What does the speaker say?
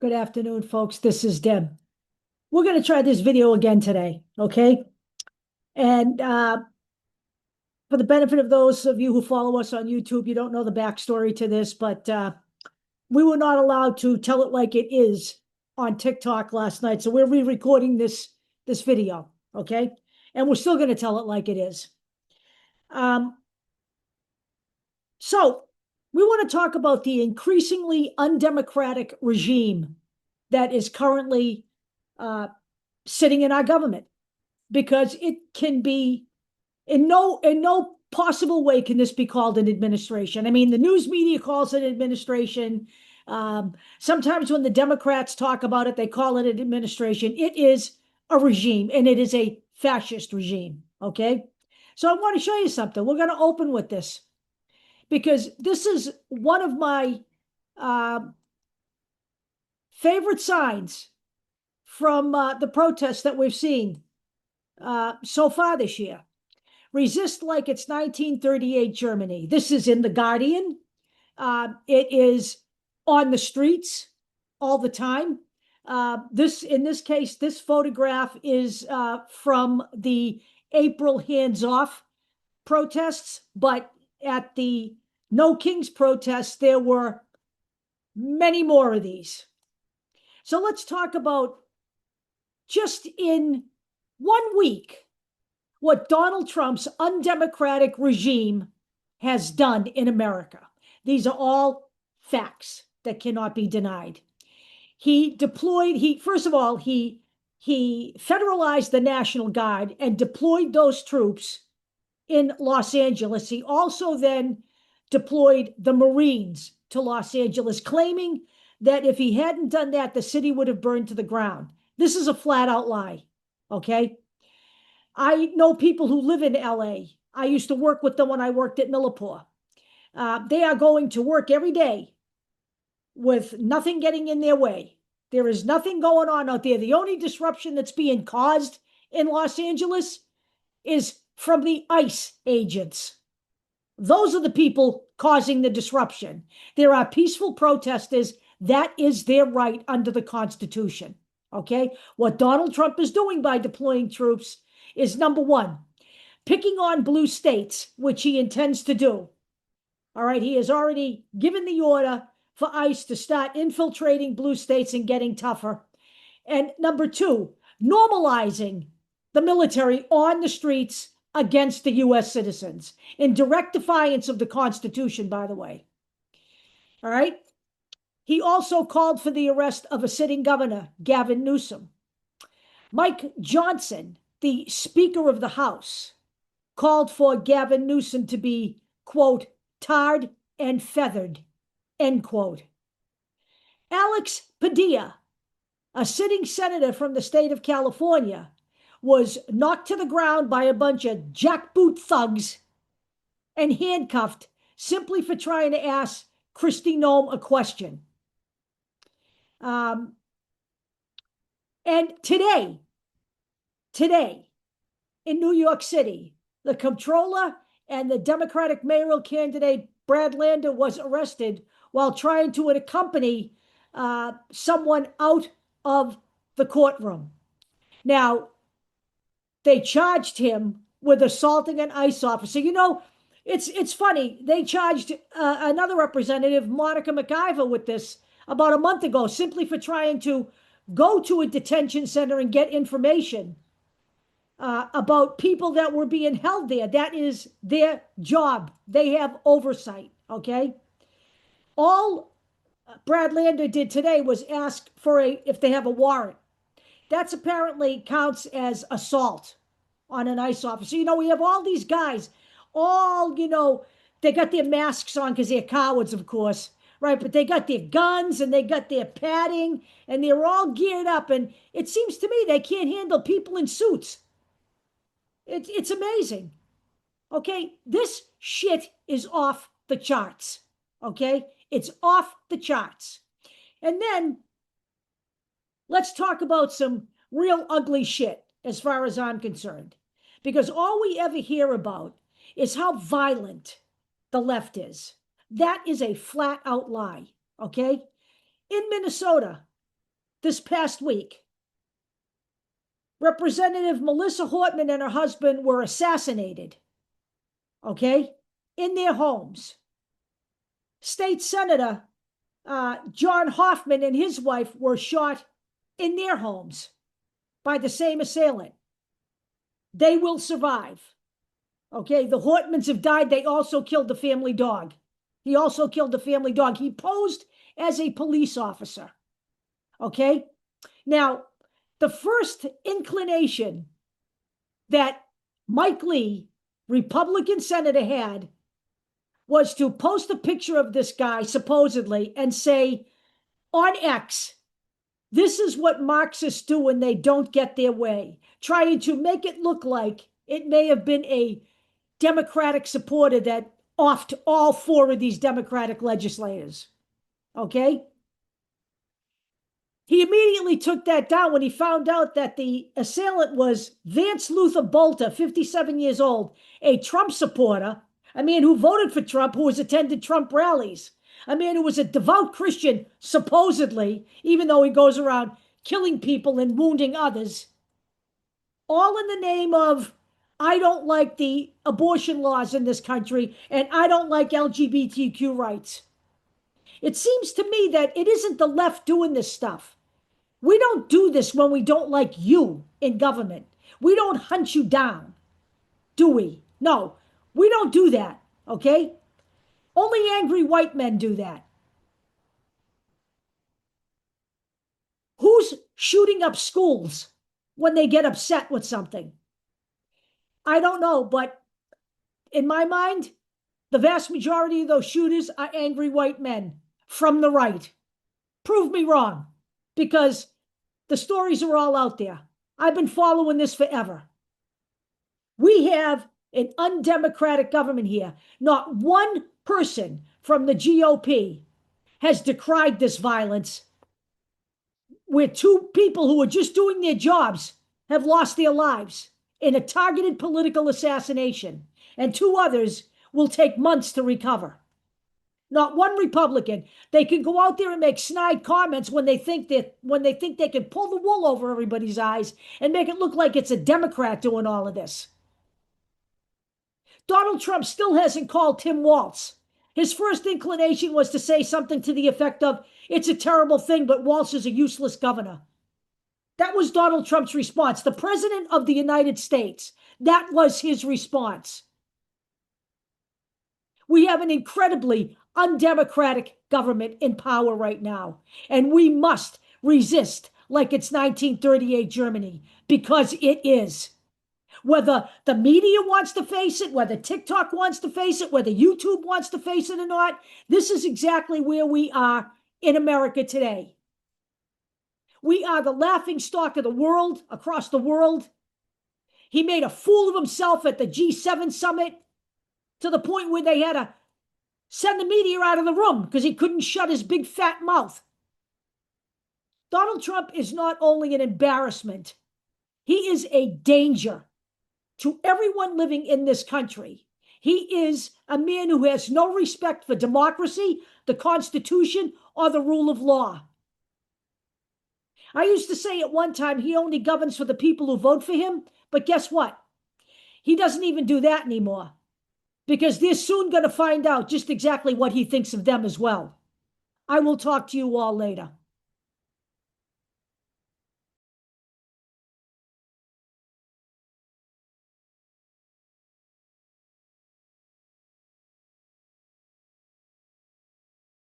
Good afternoon, folks. This is Deb. We're going to try this video again today, okay? And for the benefit of those of you who follow us on YouTube, you don't know the backstory to this, but we were not allowed to tell it like it is on TikTok last night. So we're re-recording this video, okay? And we're still going to tell it like it is. So we want to talk about the increasingly undemocratic regime that is currently sitting in our government, because it can be in no possible way can this be called an administration. I mean, the news media calls it administration. Sometimes when the Democrats talk about it, they call it an administration. It is a regime, and it is a fascist regime. Okay, so I want to show you something. We're going to open with this because this is one of my favorite signs from the protests that we've seen so far this year. Resist like it's 1938 Germany. This is in The Guardian. It is on the streets all the time. In this case, this photograph is from the April Hands Off protests, but at the No Kings protests, there were many more of these. So let's talk about, just in 1 week, what Donald Trump's undemocratic regime has done in America. These are all facts that cannot be denied. First of all, he federalized the National Guard and deployed those troops in Los Angeles. He also then deployed the Marines to Los Angeles, claiming that if he hadn't done that, the city would have burned to the ground. This is a flat out lie, okay? I know people who live in LA. I used to work with them when I worked at Millipore. They are going to work every day with nothing getting in their way. There is nothing going on out there. The only disruption that's being caused in Los Angeles is from the ICE agents. Those are the people causing the disruption. There are peaceful protesters. That is their right under the Constitution. Okay? What Donald Trump is doing by deploying troops is, number one, picking on blue states, which he intends to do. All right, he has already given the order for ICE to start infiltrating blue states and getting tougher. And number two, normalizing the military on the streets against the U.S. citizens, in direct defiance of the Constitution, by the way. All right? He also called for the arrest of a sitting governor, Gavin Newsom. Mike Johnson, the Speaker of the House, called for Gavin Newsom to be, quote, tarred and feathered, end quote. Alex Padilla, a sitting senator from the state of California, was knocked to the ground by a bunch of jackboot thugs and handcuffed simply for trying to ask Kristi Noem a question. And today, in New York City, the comptroller and the Democratic mayoral candidate, Brad Lander, was arrested while trying to accompany someone out of the courtroom. Now, they charged him with assaulting an ICE officer. You know, it's funny. They charged another representative, Monica McIver, with this about a month ago, simply for trying to go to a detention center and get information about people that were being held there. That is their job. They have oversight, okay? All Brad Lander did today was ask for if they have a warrant. That's apparently counts as assault on an ICE officer. You know, we have all these guys, all, you know, they got their masks on because they're cowards, of course, right? But they got their guns and they got their padding and they're all geared up. And it seems to me they can't handle people in suits. It's amazing. Okay, this shit is off the charts. Okay, it's off the charts. And then let's talk about some real ugly shit as far as I'm concerned, because all we ever hear about is how violent the left is. That is a flat out lie. Okay, in Minnesota, this past week. Representative Melissa Hortman and her husband were assassinated, okay, in their homes. State Senator John Hoffman and his wife were shot in their homes by the same assailant. They will survive. Okay, the Hortmans have died. They also killed the family dog. He also killed the family dog. He posed as a police officer. Okay, now the first inclination that Mike Lee, Republican senator, had was to post a picture of this guy, supposedly, and say on X, this is what Marxists do when they don't get their way, trying to make it look like it may have been a Democratic supporter that offed all four of these Democratic legislators. Okay? He immediately took that down when he found out that the assailant was Vance Luther Bolter, 57 years old, a Trump supporter, a man who voted for Trump, who has attended Trump rallies, a man who was a devout Christian, supposedly, even though he goes around killing people and wounding others, all in the name of, I don't like the abortion laws in this country, and I don't like LGBTQ rights. It seems to me that it isn't the left doing this stuff. We don't do this when we don't like you in government. We don't hunt you down, do we? No, we don't do that, okay? Only angry white men do that. Who's shooting up schools when they get upset with something? I don't know, but in my mind, the vast majority of those shooters are angry white men from the right. Prove me wrong, because the stories are all out there. I've been following this forever. We have an undemocratic government here. Not one person from the GOP has decried this violence, where two people who are just doing their jobs have lost their lives in a targeted political assassination, and two others will take months to recover. Not one Republican. They can go out there and make snide comments when they think they can pull the wool over everybody's eyes and make it look like it's a Democrat doing all of this. Donald Trump still hasn't called Tim Walz. His first inclination was to say something to the effect of, it's a terrible thing, but Walz is a useless governor. That was Donald Trump's response. The President of the United States, that was his response. We have an incredibly undemocratic government in power right now, and we must resist like it's 1938 Germany, because it is. Whether the media wants to face it, whether TikTok wants to face it, whether YouTube wants to face it or not, this is exactly where we are in America today. We are the laughingstock of the world, across the world. He made a fool of himself at the G7 summit, to the point where they had to send the media out of the room because he couldn't shut his big fat mouth. Donald Trump is not only an embarrassment, he is a danger to everyone living in this country. He is a man who has no respect for democracy, the Constitution, or the rule of law. I used to say at one time he only governs for the people who vote for him, but guess what? He doesn't even do that anymore, because they're soon going to find out just exactly what he thinks of them as well. I will talk to you all later.